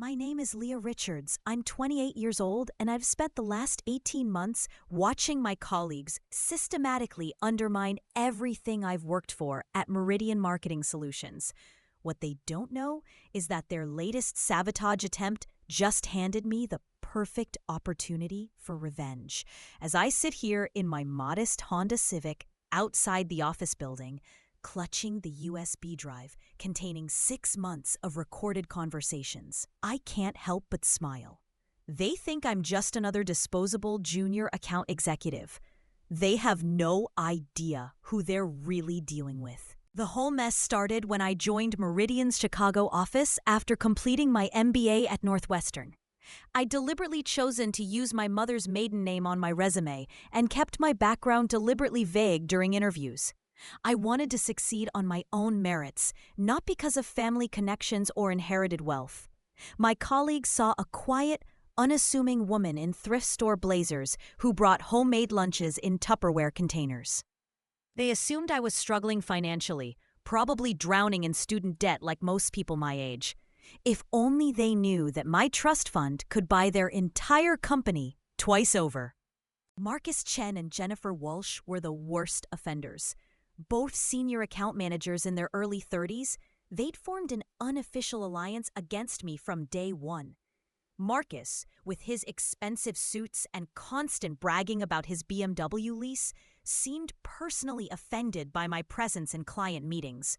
My name is Leah Richards. I'm 28 years old, and I've spent the last 18 months watching my colleagues systematically undermine everything I've worked for at Meridian Marketing Solutions. What they don't know is that their latest sabotage attempt just handed me the perfect opportunity for revenge. As I sit here in my modest Honda Civic outside the office building, clutching the USB drive containing 6 months of recorded conversations, I can't help but smile. They think I'm just another disposable junior account executive. They have no idea who they're really dealing with. The whole mess started when I joined Meridian's Chicago office after completing my MBA at Northwestern. I'd deliberately chosen to use my mother's maiden name on my resume and kept my background deliberately vague during interviews. I wanted to succeed on my own merits, not because of family connections or inherited wealth. My colleagues saw a quiet, unassuming woman in thrift store blazers who brought homemade lunches in Tupperware containers. They assumed I was struggling financially, probably drowning in student debt like most people my age. If only they knew that my trust fund could buy their entire company twice over. Marcus Chen and Jennifer Walsh were the worst offenders. Both senior account managers in their early 30s, they'd formed an unofficial alliance against me from day one. Marcus, with his expensive suits and constant bragging about his BMW lease, seemed personally offended by my presence in client meetings.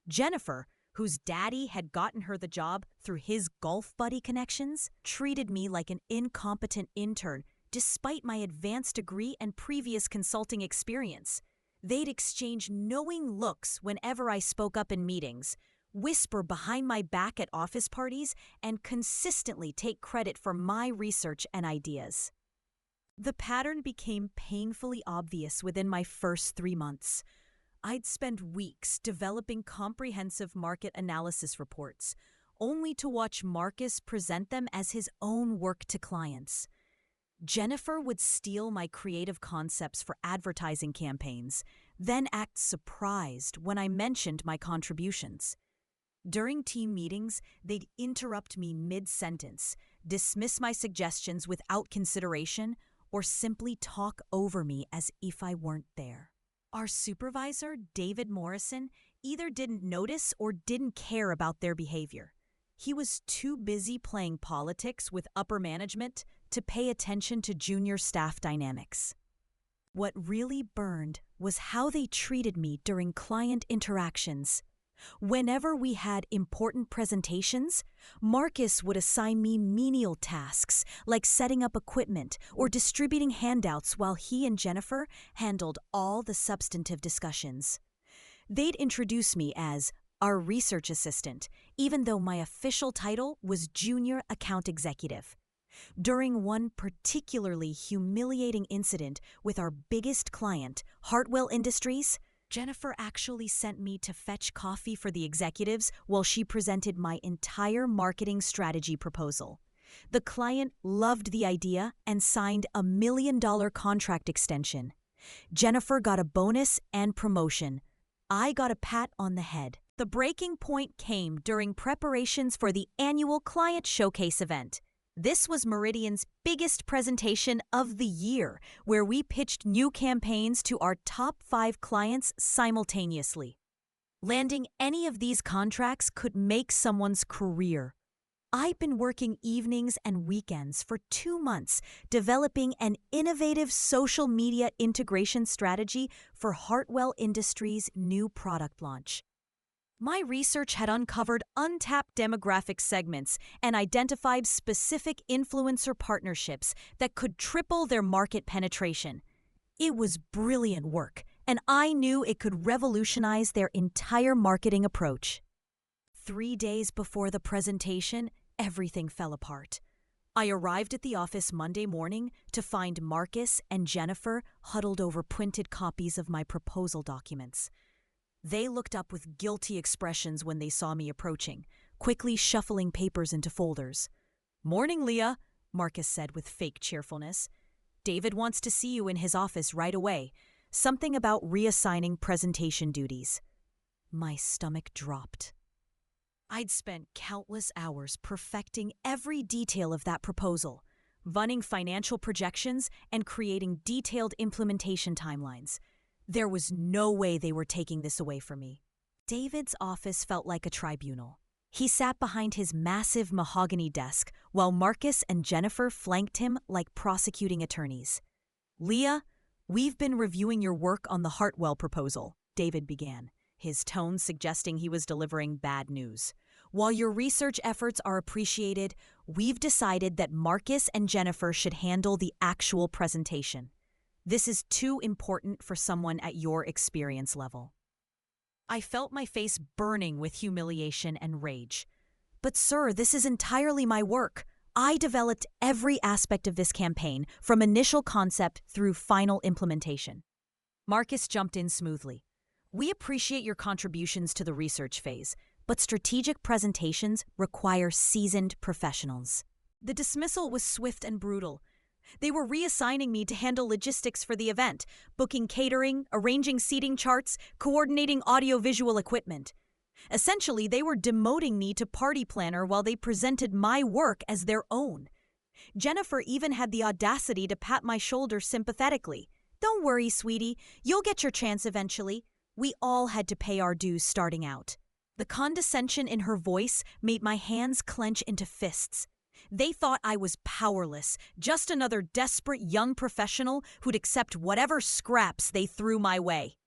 Jennifer, whose daddy had gotten her the job through his golf buddy connections, treated me like an incompetent intern despite my advanced degree and previous consulting experience. They'd exchange knowing looks whenever I spoke up in meetings, whisper behind my back at office parties, and consistently take credit for my research and ideas. The pattern became painfully obvious within my first 3 months. I'd spend weeks developing comprehensive market analysis reports, only to watch Marcus present them as his own work to clients. Jennifer would steal my creative concepts for advertising campaigns, then act surprised when I mentioned my contributions. During team meetings, they'd interrupt me mid-sentence, dismiss my suggestions without consideration, or simply talk over me as if I weren't there. Our supervisor, David Morrison, either didn't notice or didn't care about their behavior. He was too busy playing politics with upper management to pay attention to junior staff dynamics. What really burned was how they treated me during client interactions. Whenever we had important presentations, Marcus would assign me menial tasks like setting up equipment or distributing handouts while he and Jennifer handled all the substantive discussions. They'd introduce me as our research assistant, even though my official title was junior account executive. During one particularly humiliating incident with our biggest client, Hartwell Industries, Jennifer actually sent me to fetch coffee for the executives while she presented my entire marketing strategy proposal. The client loved the idea and signed a $1 million contract extension. Jennifer got a bonus and promotion. I got a pat on the head. The breaking point came during preparations for the annual client showcase event. This was Meridian's biggest presentation of the year, where we pitched new campaigns to our top 5 clients simultaneously. Landing any of these contracts could make someone's career. I'd been working evenings and weekends for 2 months, developing an innovative social media integration strategy for Hartwell Industries' new product launch. My research had uncovered untapped demographic segments and identified specific influencer partnerships that could triple their market penetration. It was brilliant work, and I knew it could revolutionize their entire marketing approach. 3 days before the presentation, everything fell apart. I arrived at the office Monday morning to find Marcus and Jennifer huddled over printed copies of my proposal documents. They looked up with guilty expressions when they saw me approaching, quickly shuffling papers into folders. "Morning, Leah," Marcus said with fake cheerfulness. "David wants to see you in his office right away. Something about reassigning presentation duties." My stomach dropped. I'd spent countless hours perfecting every detail of that proposal, running financial projections and creating detailed implementation timelines. There was no way they were taking this away from me. David's office felt like a tribunal. He sat behind his massive mahogany desk while Marcus and Jennifer flanked him like prosecuting attorneys. "Leah, we've been reviewing your work on the Hartwell proposal," David began, his tone suggesting he was delivering bad news. "While your research efforts are appreciated, we've decided that Marcus and Jennifer should handle the actual presentation. This is too important for someone at your experience level." I felt my face burning with humiliation and rage. "But sir, this is entirely my work. I developed every aspect of this campaign, from initial concept through final implementation." Marcus jumped in smoothly. "We appreciate your contributions to the research phase, but strategic presentations require seasoned professionals." The dismissal was swift and brutal. They were reassigning me to handle logistics for the event, booking catering, arranging seating charts, coordinating audiovisual equipment. Essentially, they were demoting me to party planner while they presented my work as their own. Jennifer even had the audacity to pat my shoulder sympathetically. "Don't worry, sweetie. You'll get your chance eventually. We all had to pay our dues starting out." The condescension in her voice made my hands clench into fists. They thought I was powerless, just another desperate young professional who'd accept whatever scraps they threw my way.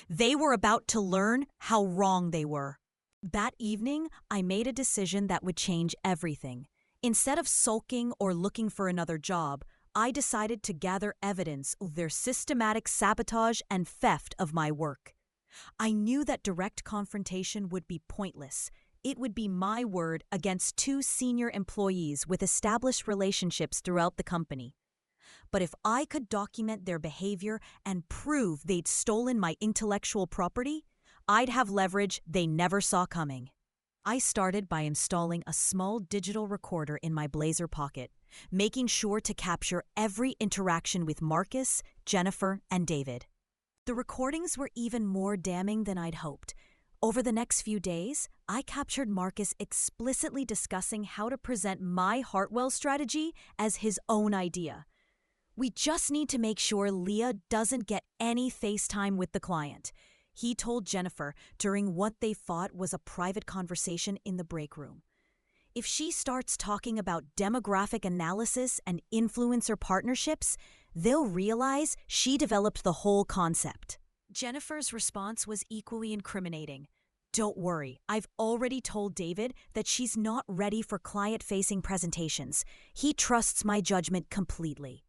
They were about to learn how wrong they were. That evening, I made a decision that would change everything. Instead of sulking or looking for another job, I decided to gather evidence of their systematic sabotage and theft of my work. I knew that direct confrontation would be pointless. It would be my word against two senior employees with established relationships throughout the company. But if I could document their behavior and prove they'd stolen my intellectual property, I'd have leverage they never saw coming. I started by installing a small digital recorder in my blazer pocket, making sure to capture every interaction with Marcus, Jennifer, and David. The recordings were even more damning than I'd hoped. Over the next few days, I captured Marcus explicitly discussing how to present my Hartwell strategy as his own idea. "We just need to make sure Leah doesn't get any FaceTime with the client," he told Jennifer during what they thought was a private conversation in the break room. "If she starts talking about demographic analysis and influencer partnerships, they'll realize she developed the whole concept." Jennifer's response was equally incriminating. "Don't worry, I've already told David that she's not ready for client-facing presentations. He trusts my judgment completely."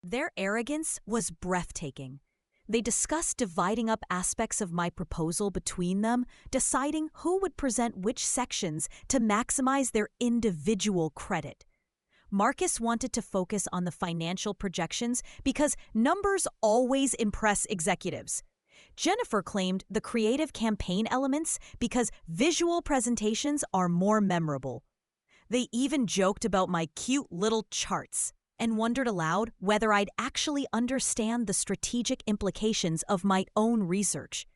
Their arrogance was breathtaking. They discussed dividing up aspects of my proposal between them, deciding who would present which sections to maximize their individual credit. Marcus wanted to focus on the financial projections because numbers always impress executives. Jennifer claimed the creative campaign elements because visual presentations are more memorable. They even joked about my cute little charts and wondered aloud whether I'd actually understand the strategic implications of my own research.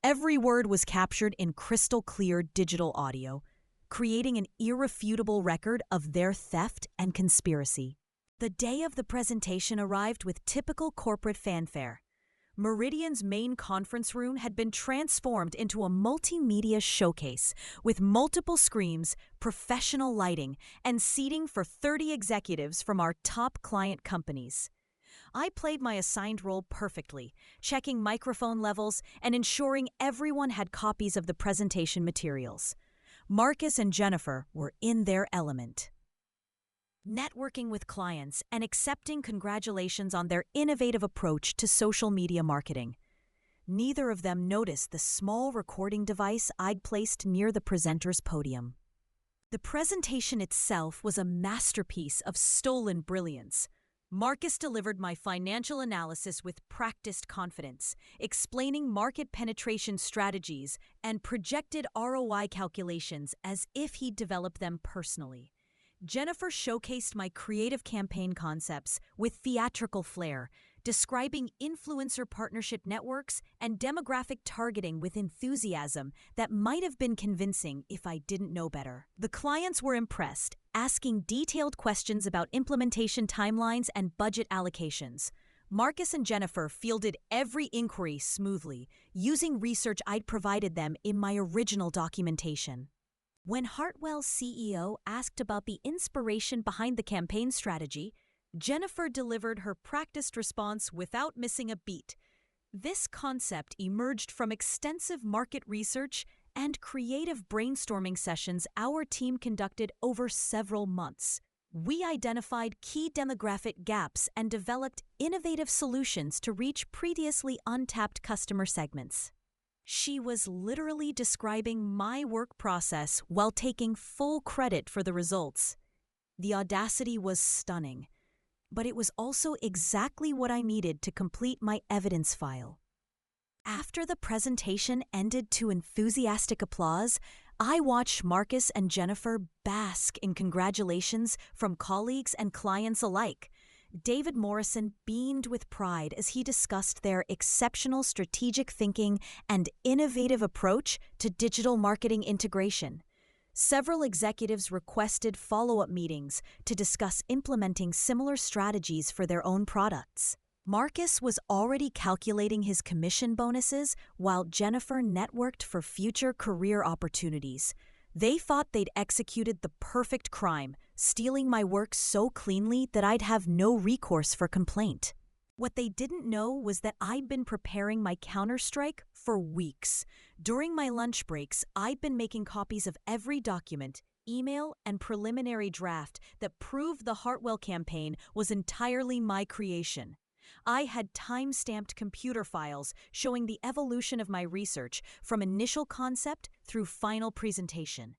Every word was captured in crystal clear digital audio, creating an irrefutable record of their theft and conspiracy. The day of the presentation arrived with typical corporate fanfare. Meridian's main conference room had been transformed into a multimedia showcase with multiple screens, professional lighting, and seating for 30 executives from our top client companies. I played my assigned role perfectly, checking microphone levels and ensuring everyone had copies of the presentation materials. Marcus and Jennifer were in their element, networking with clients and accepting congratulations on their innovative approach to social media marketing. Neither of them noticed the small recording device I'd placed near the presenter's podium. The presentation itself was a masterpiece of stolen brilliance. Marcus delivered my financial analysis with practiced confidence, explaining market penetration strategies and projected ROI calculations as if he'd developed them personally. Jennifer showcased my creative campaign concepts with theatrical flair, describing influencer partnership networks and demographic targeting with enthusiasm that might have been convincing if I didn't know better. The clients were impressed, asking detailed questions about implementation timelines and budget allocations. Marcus and Jennifer fielded every inquiry smoothly, using research I'd provided them in my original documentation. When Hartwell's CEO asked about the inspiration behind the campaign strategy, Jennifer delivered her practiced response without missing a beat. This concept emerged from extensive market research and creative brainstorming sessions our team conducted over several months. We identified key demographic gaps and developed innovative solutions to reach previously untapped customer segments. She was literally describing my work process while taking full credit for the results. The audacity was stunning, but it was also exactly what I needed to complete my evidence file. After the presentation ended to enthusiastic applause, I watched Marcus and Jennifer bask in congratulations from colleagues and clients alike. David Morrison beamed with pride as he discussed their exceptional strategic thinking and innovative approach to digital marketing integration. Several executives requested follow-up meetings to discuss implementing similar strategies for their own products. Marcus was already calculating his commission bonuses while Jennifer networked for future career opportunities. They thought they'd executed the perfect crime, stealing my work so cleanly that I'd have no recourse for complaint. What they didn't know was that I'd been preparing my counterstrike for weeks. During my lunch breaks, I'd been making copies of every document, email, and preliminary draft that proved the Hartwell campaign was entirely my creation. I had time-stamped computer files showing the evolution of my research from initial concept through final presentation.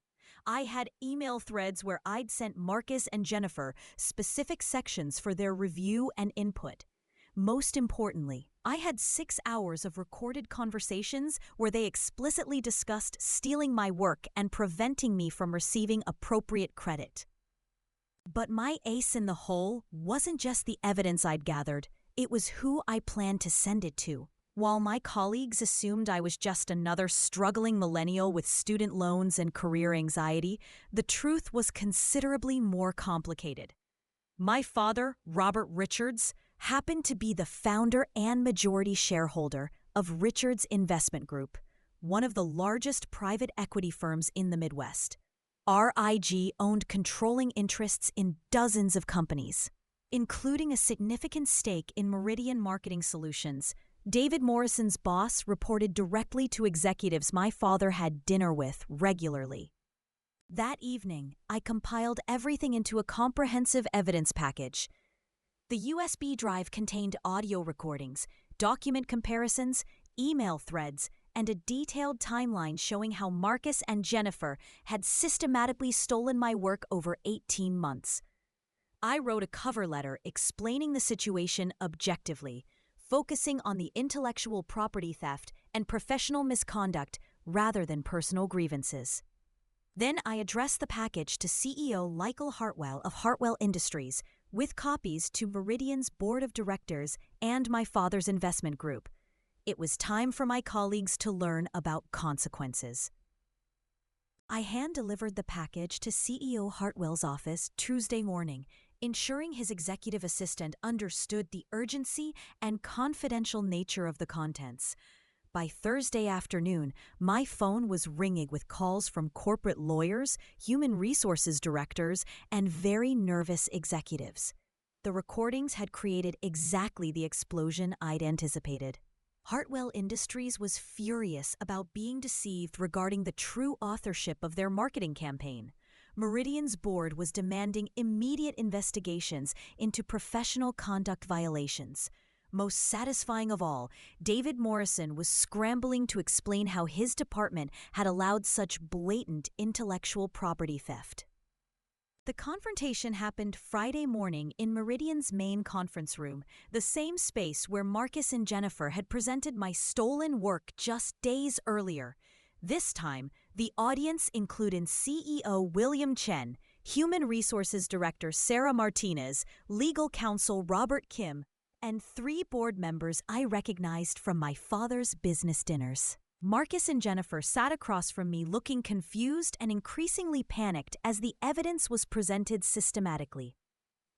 I had email threads where I'd sent Marcus and Jennifer specific sections for their review and input. Most importantly, I had 6 hours of recorded conversations where they explicitly discussed stealing my work and preventing me from receiving appropriate credit. But my ace in the hole wasn't just the evidence I'd gathered. It was who I planned to send it to. While my colleagues assumed I was just another struggling millennial with student loans and career anxiety, the truth was considerably more complicated. My father, Robert Richards, happened to be the founder and majority shareholder of Richards Investment Group, one of the largest private equity firms in the Midwest. RIG owned controlling interests in dozens of companies, including a significant stake in Meridian Marketing Solutions. David Morrison's boss reported directly to executives my father had dinner with regularly. That evening, I compiled everything into a comprehensive evidence package. The USB drive contained audio recordings, document comparisons, email threads, and a detailed timeline showing how Marcus and Jennifer had systematically stolen my work over 18 months. I wrote a cover letter explaining the situation objectively, focusing on the intellectual property theft and professional misconduct rather than personal grievances. Then I addressed the package to CEO Michael Hartwell of Hartwell Industries, with copies to Meridian's board of directors and my father's investment group. It was time for my colleagues to learn about consequences. I hand-delivered the package to CEO Hartwell's office Tuesday morning, ensuring his executive assistant understood the urgency and confidential nature of the contents. By Thursday afternoon, my phone was ringing with calls from corporate lawyers, human resources directors, and very nervous executives. The recordings had created exactly the explosion I'd anticipated. Hartwell Industries was furious about being deceived regarding the true authorship of their marketing campaign. Meridian's board was demanding immediate investigations into professional conduct violations. Most satisfying of all, David Morrison was scrambling to explain how his department had allowed such blatant intellectual property theft. The confrontation happened Friday morning in Meridian's main conference room, the same space where Marcus and Jennifer had presented my stolen work just days earlier. This time, the audience included CEO William Chen, Human Resources Director Sarah Martinez, Legal Counsel Robert Kim, and 3 board members I recognized from my father's business dinners. Marcus and Jennifer sat across from me looking confused and increasingly panicked as the evidence was presented systematically.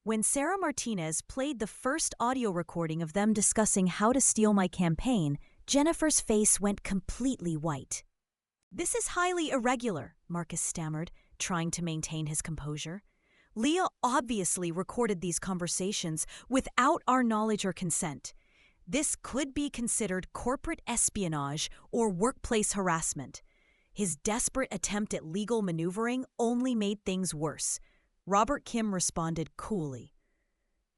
When Sarah Martinez played the first audio recording of them discussing how to steal my campaign, Jennifer's face went completely white. "This is highly irregular," Marcus stammered, trying to maintain his composure. "Leah obviously recorded these conversations without our knowledge or consent. This could be considered corporate espionage or workplace harassment. His desperate attempt at legal maneuvering only made things worse." Robert Kim responded coolly.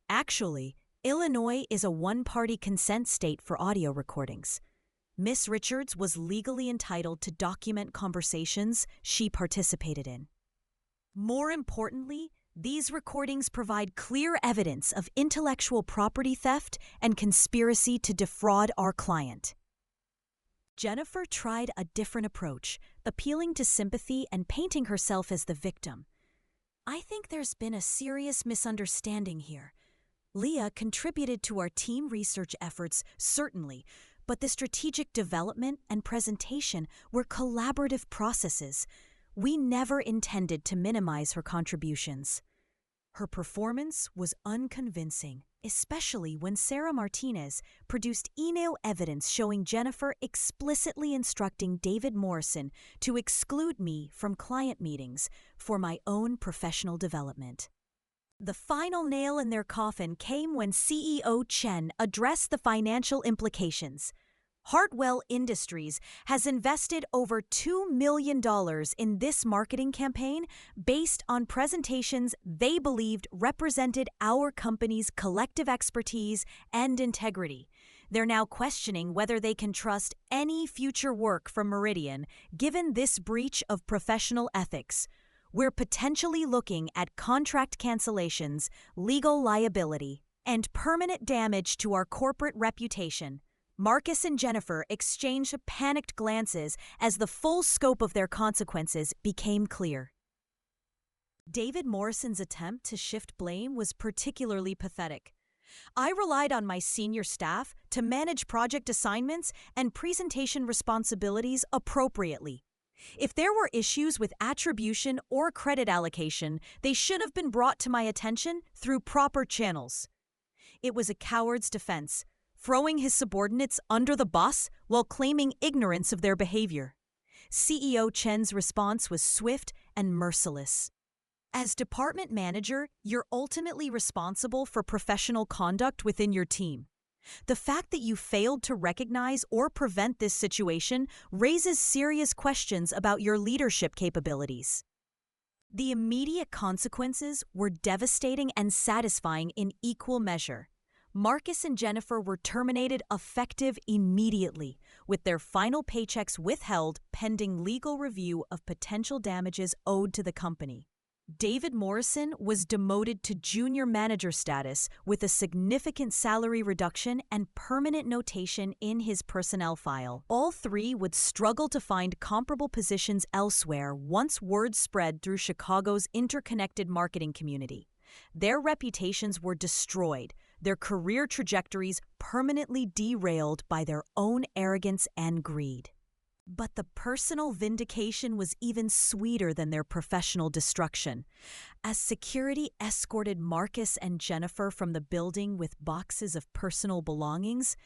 "Actually, Illinois is a one-party consent state for audio recordings. Miss Richards was legally entitled to document conversations she participated in. More importantly, these recordings provide clear evidence of intellectual property theft and conspiracy to defraud our client." Jennifer tried a different approach, appealing to sympathy and painting herself as the victim. "I think there's been a serious misunderstanding here. Leah contributed to our team research efforts, certainly, but the strategic development and presentation were collaborative processes. We never intended to minimize her contributions." Her performance was unconvincing, especially when Sarah Martinez produced email evidence showing Jennifer explicitly instructing David Morrison to exclude me from client meetings for my own professional development. The final nail in their coffin came when CEO Chen addressed the financial implications. Hartwell Industries has invested over $2 million in this marketing campaign based on presentations they believed represented our company's collective expertise and integrity. They're now questioning whether they can trust any future work from Meridian given this breach of professional ethics. We're potentially looking at contract cancellations, legal liability, and permanent damage to our corporate reputation. Marcus and Jennifer exchanged panicked glances as the full scope of their consequences became clear. David Morrison's attempt to shift blame was particularly pathetic. "I relied on my senior staff to manage project assignments and presentation responsibilities appropriately. If there were issues with attribution or credit allocation, they should have been brought to my attention through proper channels." It was a coward's defense, throwing his subordinates under the bus while claiming ignorance of their behavior. CEO Chen's response was swift and merciless. "As department manager, you're ultimately responsible for professional conduct within your team. The fact that you failed to recognize or prevent this situation raises serious questions about your leadership capabilities." The immediate consequences were devastating and satisfying in equal measure. Marcus and Jennifer were terminated effective immediately, with their final paychecks withheld pending legal review of potential damages owed to the company. David Morrison was demoted to junior manager status with a significant salary reduction and permanent notation in his personnel file. All 3 would struggle to find comparable positions elsewhere once word spread through Chicago's interconnected marketing community. Their reputations were destroyed, their career trajectories permanently derailed by their own arrogance and greed. But the personal vindication was even sweeter than their professional destruction. As security escorted Marcus and Jennifer from the building with boxes of personal belongings,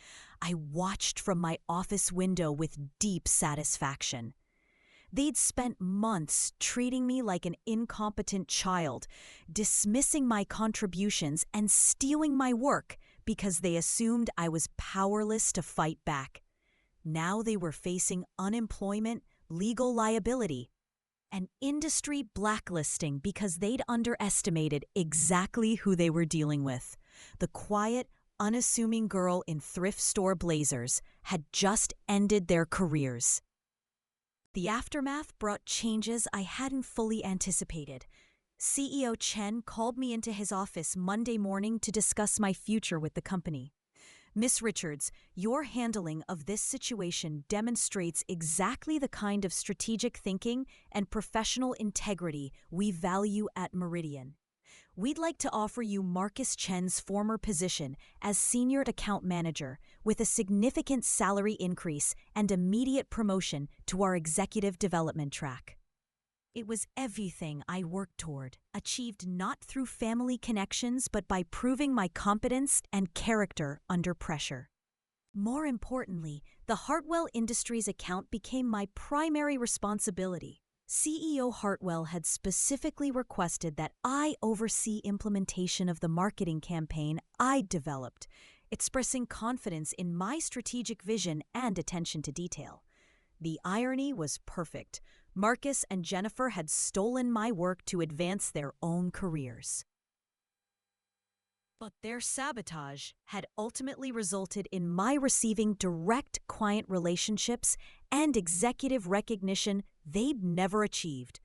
I watched from my office window with deep satisfaction. They'd spent months treating me like an incompetent child, dismissing my contributions and stealing my work because they assumed I was powerless to fight back. Now they were facing unemployment, legal liability, and industry blacklisting because they'd underestimated exactly who they were dealing with. The quiet, unassuming girl in thrift store blazers had just ended their careers. The aftermath brought changes I hadn't fully anticipated. CEO Chen called me into his office Monday morning to discuss my future with the company. "Miss Richards, your handling of this situation demonstrates exactly the kind of strategic thinking and professional integrity we value at Meridian. We'd like to offer you Marcus Chen's former position as Senior Account Manager with a significant salary increase and immediate promotion to our Executive Development track. It was everything I worked toward, achieved not through family connections but by proving my competence and character under pressure. More importantly, the Hartwell Industries account became my primary responsibility. CEO Hartwell had specifically requested that I oversee implementation of the marketing campaign I'd developed, expressing confidence in my strategic vision and attention to detail. The irony was perfect. Marcus and Jennifer had stolen my work to advance their own careers. But their sabotage had ultimately resulted in my receiving direct client relationships and executive recognition they'd never achieved.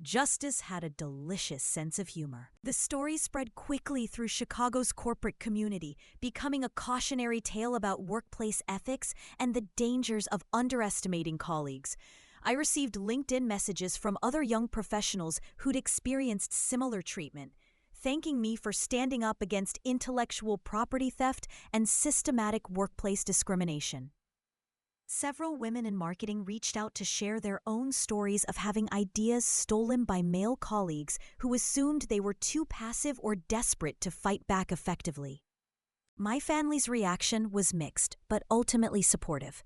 Justice had a delicious sense of humor. The story spread quickly through Chicago's corporate community, becoming a cautionary tale about workplace ethics and the dangers of underestimating colleagues. I received LinkedIn messages from other young professionals who'd experienced similar treatment, thanking me for standing up against intellectual property theft and systematic workplace discrimination. Several women in marketing reached out to share their own stories of having ideas stolen by male colleagues who assumed they were too passive or desperate to fight back effectively. My family's reaction was mixed, but ultimately supportive.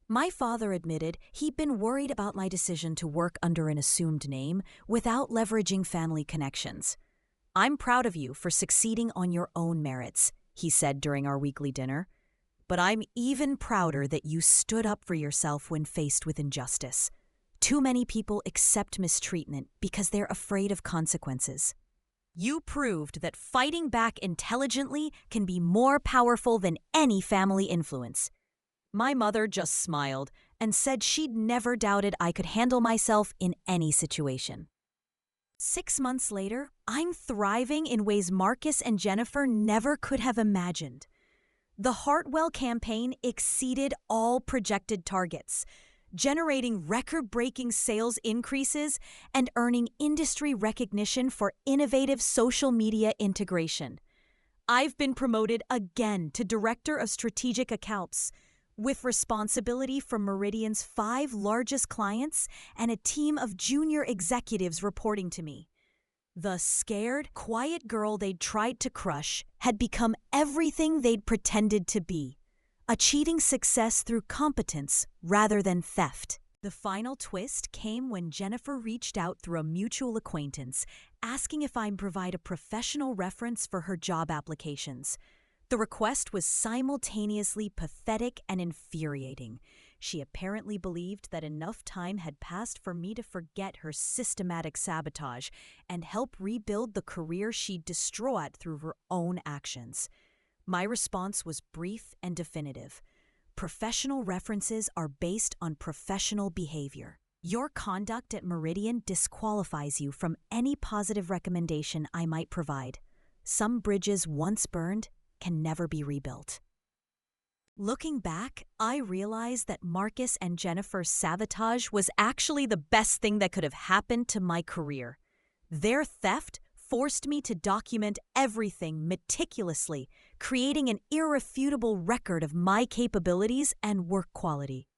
My father admitted he'd been worried about my decision to work under an assumed name without leveraging family connections. "I'm proud of you for succeeding on your own merits," he said during our weekly dinner. "But I'm even prouder that you stood up for yourself when faced with injustice. Too many people accept mistreatment because they're afraid of consequences. You proved that fighting back intelligently can be more powerful than any family influence." My mother just smiled and said she'd never doubted I could handle myself in any situation. 6 months later, I'm thriving in ways Marcus and Jennifer never could have imagined. The Hartwell campaign exceeded all projected targets, generating record-breaking sales increases and earning industry recognition for innovative social media integration. I've been promoted again to Director of Strategic Accounts, with responsibility for Meridian's 5 largest clients and a team of junior executives reporting to me. The scared, quiet girl they'd tried to crush had become everything they'd pretended to be, achieving success through competence rather than theft. The final twist came when Jennifer reached out through a mutual acquaintance, asking if I'd provide a professional reference for her job applications. The request was simultaneously pathetic and infuriating. She apparently believed that enough time had passed for me to forget her systematic sabotage and help rebuild the career she'd destroyed through her own actions. My response was brief and definitive. Professional references are based on professional behavior. Your conduct at Meridian disqualifies you from any positive recommendation I might provide. Some bridges once burned can never be rebuilt. Looking back, I realized that Marcus and Jennifer's sabotage was actually the best thing that could have happened to my career. Their theft forced me to document everything meticulously, creating an irrefutable record of my capabilities and work quality.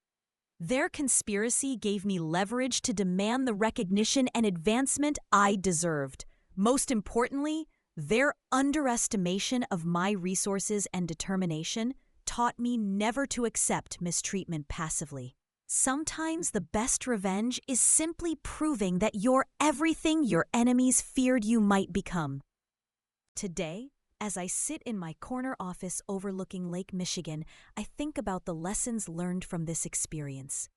Their conspiracy gave me leverage to demand the recognition and advancement I deserved. Most importantly, their underestimation of my resources and determination taught me never to accept mistreatment passively. Sometimes the best revenge is simply proving that you're everything your enemies feared you might become. Today, as I sit in my corner office overlooking Lake Michigan, I think about the lessons learned from this experience.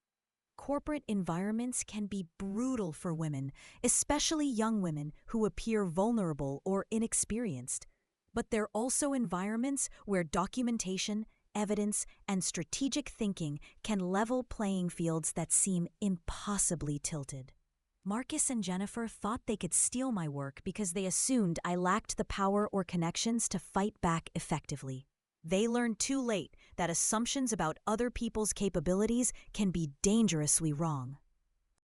Corporate environments can be brutal for women, especially young women who appear vulnerable or inexperienced. But they're also environments where documentation, evidence, and strategic thinking can level playing fields that seem impossibly tilted. Marcus and Jennifer thought they could steal my work because they assumed I lacked the power or connections to fight back effectively. They learned too late that assumptions about other people's capabilities can be dangerously wrong.